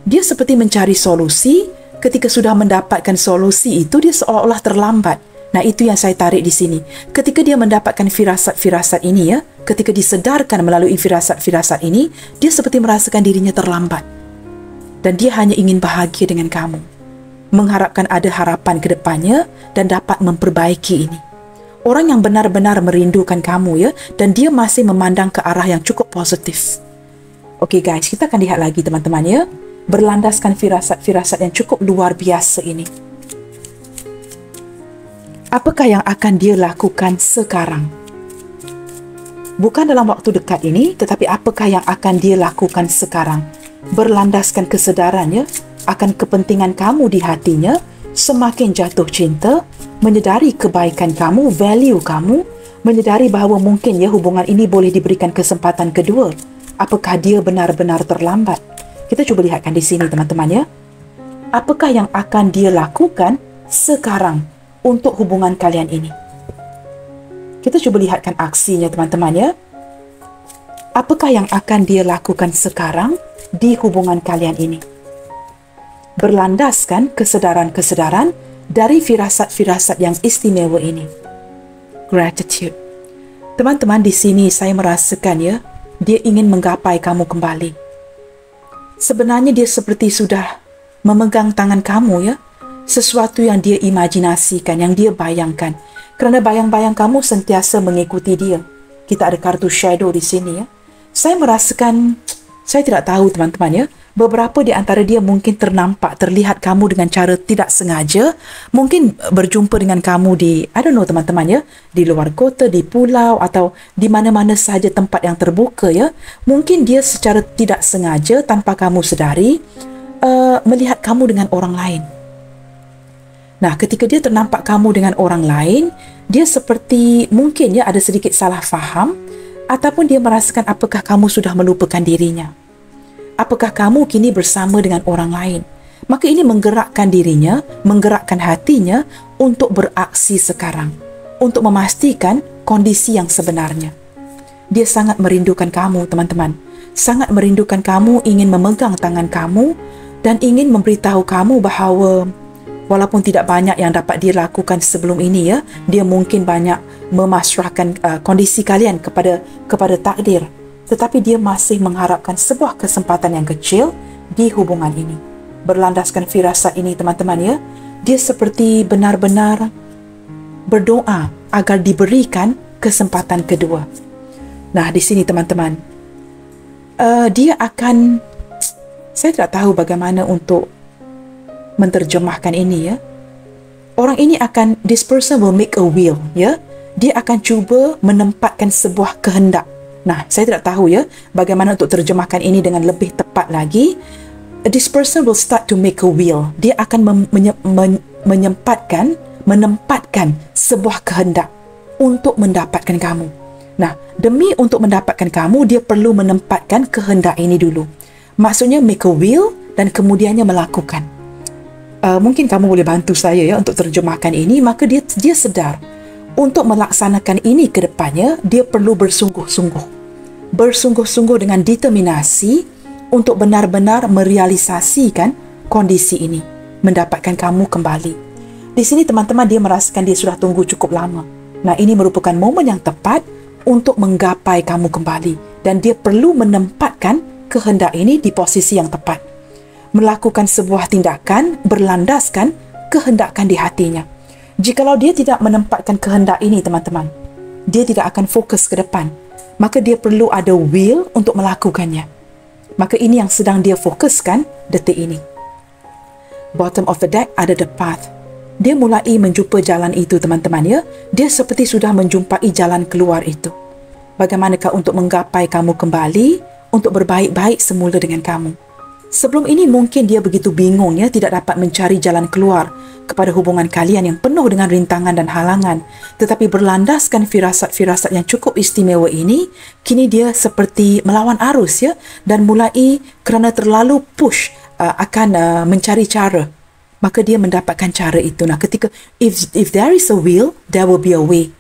Dia seperti mencari solusi. Ketika sudah mendapatkan solusi itu, dia seolah-olah terlambat. Nah, itu yang saya tarik di sini. Ketika dia mendapatkan firasat-firasat ini ya, ketika disedarkan melalui firasat-firasat ini, dia seperti merasakan dirinya terlambat. Dan dia hanya ingin bahagia dengan kamu. Mengharapkan ada harapan ke depannya dan dapat memperbaiki ini. Orang yang benar-benar merindukan kamu ya, dan dia masih memandang ke arah yang cukup positif. Okey guys, kita akan lihat lagi teman-teman ya, berlandaskan firasat-firasat yang cukup luar biasa ini. Apakah yang akan dia lakukan sekarang? Bukan dalam waktu dekat ini, tetapi apakah yang akan dia lakukan sekarang? Berlandaskan kesedarannya akan kepentingan kamu di hatinya, semakin jatuh cinta, menyedari kebaikan kamu, value kamu, menyedari bahawa mungkin ya hubungan ini boleh diberikan kesempatan kedua. Apakah dia benar-benar terlambat? Kita cuba lihatkan di sini teman-teman ya. Apakah yang akan dia lakukan sekarang untuk hubungan kalian ini? Kita cuba lihatkan aksinya teman-teman ya. Apakah yang akan dia lakukan sekarang di hubungan kalian ini? Berlandaskan kesedaran-kesedaran dari firasat-firasat yang istimewa ini. Gratitude. Teman-teman, di sini saya merasakan ya, dia ingin menggapai kamu kembali. Sebenarnya dia seperti sudah memegang tangan kamu ya, sesuatu yang dia imajinasikan, yang dia bayangkan. Kerana bayang-bayang kamu sentiasa mengikuti dia. Kita ada kartu shadow di sini ya. Saya merasakan, saya tidak tahu teman-teman ya, beberapa di antara dia mungkin terlihat kamu dengan cara tidak sengaja, mungkin berjumpa dengan kamu di, I don't know teman-teman ya, di luar kota, di pulau atau di mana-mana sahaja tempat yang terbuka ya. Mungkin dia secara tidak sengaja tanpa kamu sedari melihat kamu dengan orang lain. Nah, ketika dia ternampak kamu dengan orang lain, dia seperti mungkin ya ada sedikit salah faham ataupun dia merasakan apakah kamu sudah melupakan dirinya. Apakah kamu kini bersama dengan orang lain? Maka ini menggerakkan dirinya, menggerakkan hatinya untuk beraksi sekarang. Untuk memastikan kondisi yang sebenarnya. Dia sangat merindukan kamu, teman-teman. Sangat merindukan kamu, ingin memegang tangan kamu dan ingin memberitahu kamu bahawa walaupun tidak banyak yang dapat dia lakukan sebelum ini ya, dia mungkin banyak memasrahkan kondisi kalian kepada takdir. Tetapi dia masih mengharapkan sebuah kesempatan yang kecil di hubungan ini. berlandaskan firasat ini teman-teman ya, dia seperti benar-benar berdoa agar diberikan kesempatan kedua. Nah, di sini teman-teman, dia akan, saya tidak tahu bagaimana untuk menterjemahkan ini ya. Orang ini akan, this person will make a will ya. Dia akan cuba menempatkan sebuah kehendak. Nah, saya tidak tahu ya bagaimana untuk terjemahkan ini dengan lebih tepat lagi. This person will start to make a will. Dia akan menempatkan sebuah kehendak untuk mendapatkan kamu. Nah, demi untuk mendapatkan kamu, dia perlu menempatkan kehendak ini dulu. Maksudnya make a will dan kemudiannya melakukan. Mungkin kamu boleh bantu saya ya untuk terjemahkan ini. Maka dia sedar untuk melaksanakan ini ke depannya, dia perlu bersungguh-sungguh. Bersungguh-sungguh dengan determinasi untuk benar-benar merealisasikan kondisi ini, mendapatkan kamu kembali. Di sini teman-teman, dia merasakan dia sudah tunggu cukup lama. Nah, ini merupakan momen yang tepat untuk menggapai kamu kembali. Dan dia perlu menempatkan kehendak ini di posisi yang tepat. Melakukan sebuah tindakan berlandaskan kehendakan di hatinya. Jikalau dia tidak menempatkan kehendak ini, teman-teman, dia tidak akan fokus ke depan. Maka dia perlu ada will untuk melakukannya. Maka ini yang sedang dia fokuskan detik ini. Bottom of the deck ada the path. Dia mulai menjumpa jalan itu, teman-teman ya. Dia seperti sudah menjumpai jalan keluar itu. Bagaimanakah untuk menggapai kamu kembali, untuk berbaik-baik semula dengan kamu. Sebelum ini mungkin dia begitu bingung ya, tidak dapat mencari jalan keluar kepada hubungan kalian yang penuh dengan rintangan dan halangan. Tetapi berlandaskan firasat-firasat yang cukup istimewa ini, kini dia seperti melawan arus ya, dan mulai kerana terlalu push akan mencari cara. Maka dia mendapatkan cara itu. Nah, ketika if there is a will, there will be a way.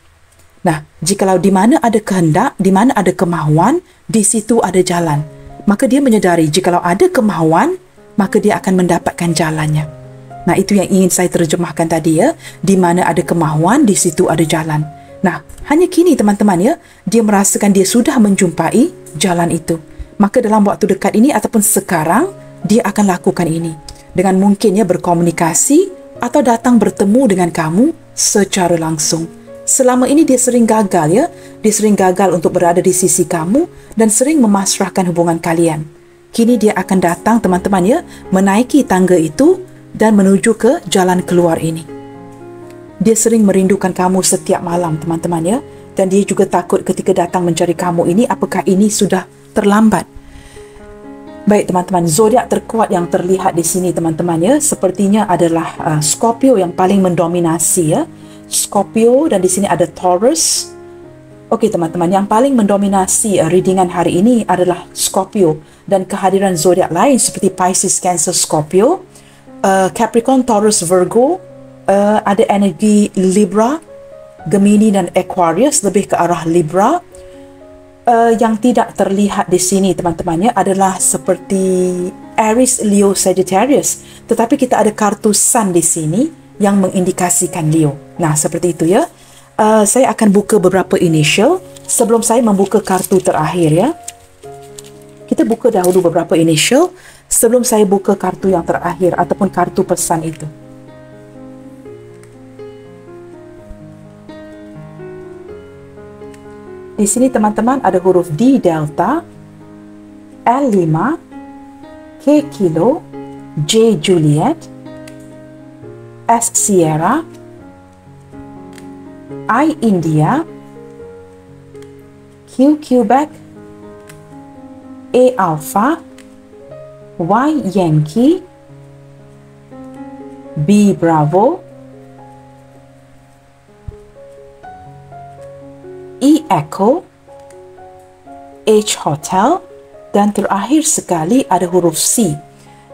Nah, jikalau di mana ada kehendak, di mana ada kemahuan, di situ ada jalan. Maka dia menyedari jikalau ada kemahuan, maka dia akan mendapatkan jalannya. Nah, itu yang ingin saya terjemahkan tadi ya. Di mana ada kemahuan, di situ ada jalan. Nah, hanya kini teman-teman ya, dia merasakan dia sudah menjumpai jalan itu. Maka dalam waktu dekat ini ataupun sekarang, dia akan lakukan ini. Dengan mungkinnya berkomunikasi atau datang bertemu dengan kamu secara langsung. Selama ini dia sering gagal ya. Dia sering gagal untuk berada di sisi kamu dan sering memasrahkan hubungan kalian. Kini dia akan datang teman-teman ya, menaiki tangga itu dan menuju ke jalan keluar ini. Dia sering merindukan kamu setiap malam teman-teman ya. Dan dia juga takut ketika datang mencari kamu ini, apakah ini sudah terlambat. Baik teman-teman, zodiak terkuat yang terlihat di sini teman-teman ya, sepertinya adalah Scorpio yang paling mendominasi ya. Scorpio, dan di sini ada Taurus. Okey teman-teman, yang paling mendominasi readingan hari ini adalah Scorpio, dan kehadiran zodiak lain seperti Pisces, Cancer, Scorpio, Capricorn, Taurus, Virgo, ada energi Libra, Gemini dan Aquarius, lebih ke arah Libra. Yang tidak terlihat di sini teman-temannya adalah seperti Aries, Leo, Sagittarius, tetapi kita ada kartu Sun di sini yang mengindikasikan Leo. Nah, seperti itu ya. Saya akan buka beberapa initial sebelum saya membuka kartu terakhir ya. Kita buka dahulu beberapa initial sebelum saya buka kartu yang terakhir ataupun kartu pesan itu. Di sini teman-teman ada huruf D Delta, L5, K Kilo, J Juliet, S Sierra, I India, Q Quebec, A Alpha, Y Yankee, B Bravo, E Echo, H Hotel, dan terakhir sekali ada huruf C,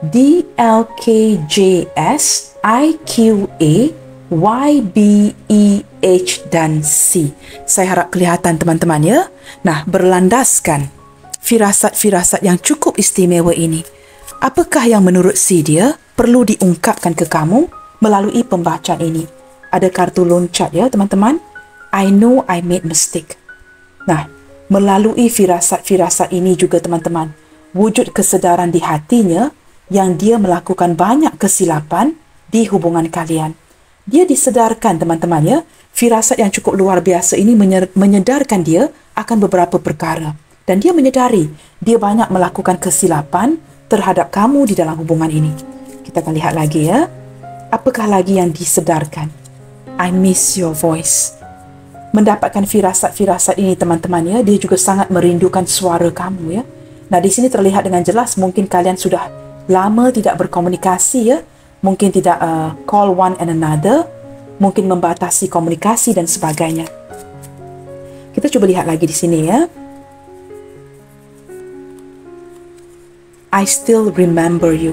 D L K J S, I Q A, Y B E H dan C. Saya harap kelihatan teman-teman ya. Nah, berlandaskan firasat-firasat yang cukup istimewa ini, apakah yang menurut C dia perlu diungkapkan ke kamu melalui pembacaan ini? Ada kartu loncat ya teman-teman. I know I made mistake. Nah, melalui firasat-firasat ini juga teman-teman, wujud kesedaran di hatinya yang dia melakukan banyak kesilapan di hubungan kalian. Dia disedarkan, teman-teman, ya. Firasat yang cukup luar biasa ini menyedarkan dia akan beberapa perkara. Dan dia menyedari dia banyak melakukan kesilapan terhadap kamu di dalam hubungan ini. Kita akan lihat lagi, ya. Apakah lagi yang disedarkan? I miss your voice. Mendapatkan firasat-firasat ini, teman-teman, ya, dia juga sangat merindukan suara kamu, ya. Nah, di sini terlihat dengan jelas mungkin kalian sudah lama tidak berkomunikasi, ya. Mungkin tidak call one and another, mungkin membatasi komunikasi dan sebagainya. Kita cuba lihat lagi di sini, ya. I still remember you.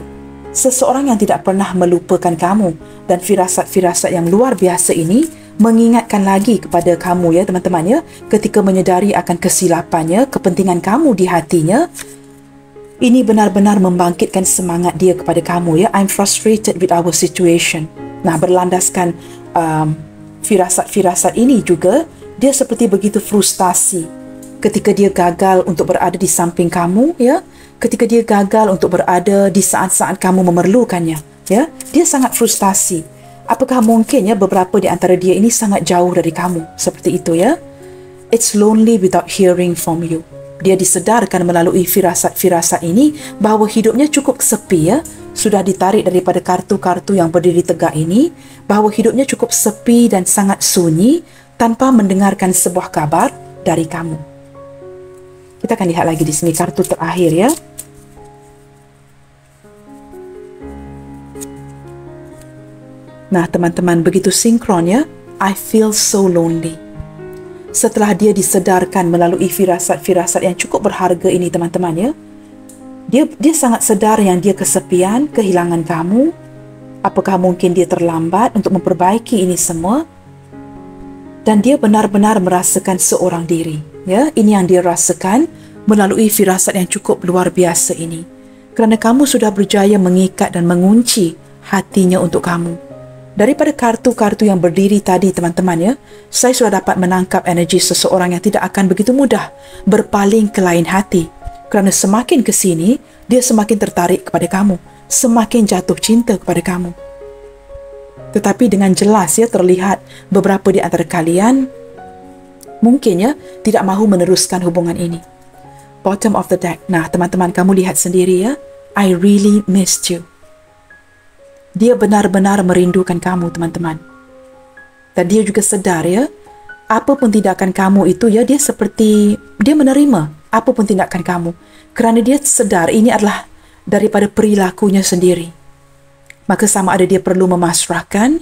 Seseorang yang tidak pernah melupakan kamu, dan firasat-firasat yang luar biasa ini mengingatkan lagi kepada kamu, ya, teman-teman, ya, ketika menyedari akan kesilapannya, kepentingan kamu di hatinya. Ini benar-benar membangkitkan semangat dia kepada kamu, ya. I'm frustrated with our situation. Nah, berlandaskan firasat-firasat ini juga, dia seperti begitu frustasi ketika dia gagal untuk berada di samping kamu, ya. Ketika dia gagal untuk berada di saat-saat kamu memerlukannya, ya. Dia sangat frustasi. Apakah mungkin, ya, beberapa di antara dia ini sangat jauh dari kamu, seperti itu, ya. It's lonely without hearing from you. Dia disedarkan melalui firasat-firasat ini bahawa hidupnya cukup sepi, ya. Sudah ditarik daripada kartu-kartu yang berdiri tegak ini, bahawa hidupnya cukup sepi dan sangat sunyi tanpa mendengarkan sebuah kabar dari kamu. Kita akan lihat lagi di sini kartu terakhir, ya. Nah, teman-teman, begitu sinkron, ya. I feel so lonely. Setelah dia disedarkan melalui firasat-firasat yang cukup berharga ini, teman-teman, ya, dia sangat sedar yang dia kesepian, kehilangan kamu. Apakah mungkin dia terlambat untuk memperbaiki ini semua? Dan dia benar-benar merasakan seorang diri, ya. Ini yang dia rasakan melalui firasat yang cukup luar biasa ini. Kerana kamu sudah berjaya mengikat dan mengunci hatinya untuk kamu. Daripada kartu-kartu yang berdiri tadi, teman-teman, ya, saya sudah dapat menangkap energi seseorang yang tidak akan begitu mudah berpaling ke lain hati. Kerana semakin ke sini, dia semakin tertarik kepada kamu, semakin jatuh cinta kepada kamu. Tetapi dengan jelas, ya, terlihat beberapa di antara kalian mungkin, ya, tidak mahu meneruskan hubungan ini. Bottom of the deck. Nah, teman-teman, kamu lihat sendiri, ya. I really missed you. Dia benar-benar merindukan kamu, teman-teman. Dan dia juga sedar, ya, apapun tindakan kamu itu, ya, dia seperti dia menerima apapun tindakan kamu. Kerana dia sedar ini adalah daripada perilakunya sendiri. Maka sama ada dia perlu memasrahkan.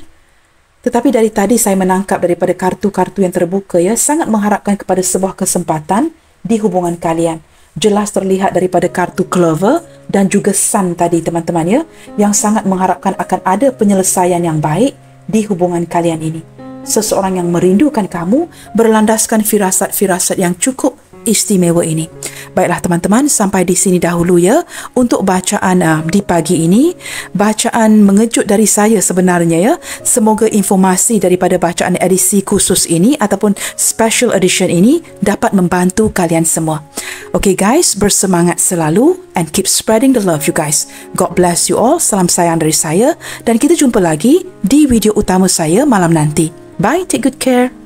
Tetapi dari tadi saya menangkap daripada kartu-kartu yang terbuka, ya, sangat mengharapkan kepada sebuah kesempatan di hubungan kalian. Jelas terlihat daripada kartu Clover dan juga Sun tadi, teman-teman, ya, yang sangat mengharapkan akan ada penyelesaian yang baik di hubungan kalian ini. Seseorang yang merindukan kamu berlandaskan firasat-firasat yang cukup istimewa ini. Baiklah, teman-teman, sampai di sini dahulu, ya, untuk bacaan di pagi ini. Bacaan mengejut dari saya sebenarnya, ya. Semoga informasi daripada bacaan edisi khusus ini ataupun special edition ini dapat membantu kalian semua. Okay, guys, bersemangat selalu and keep spreading the love, you guys. God bless you all. Salam sayang dari saya dan kita jumpa lagi di video utama saya malam nanti. Bye, take good care.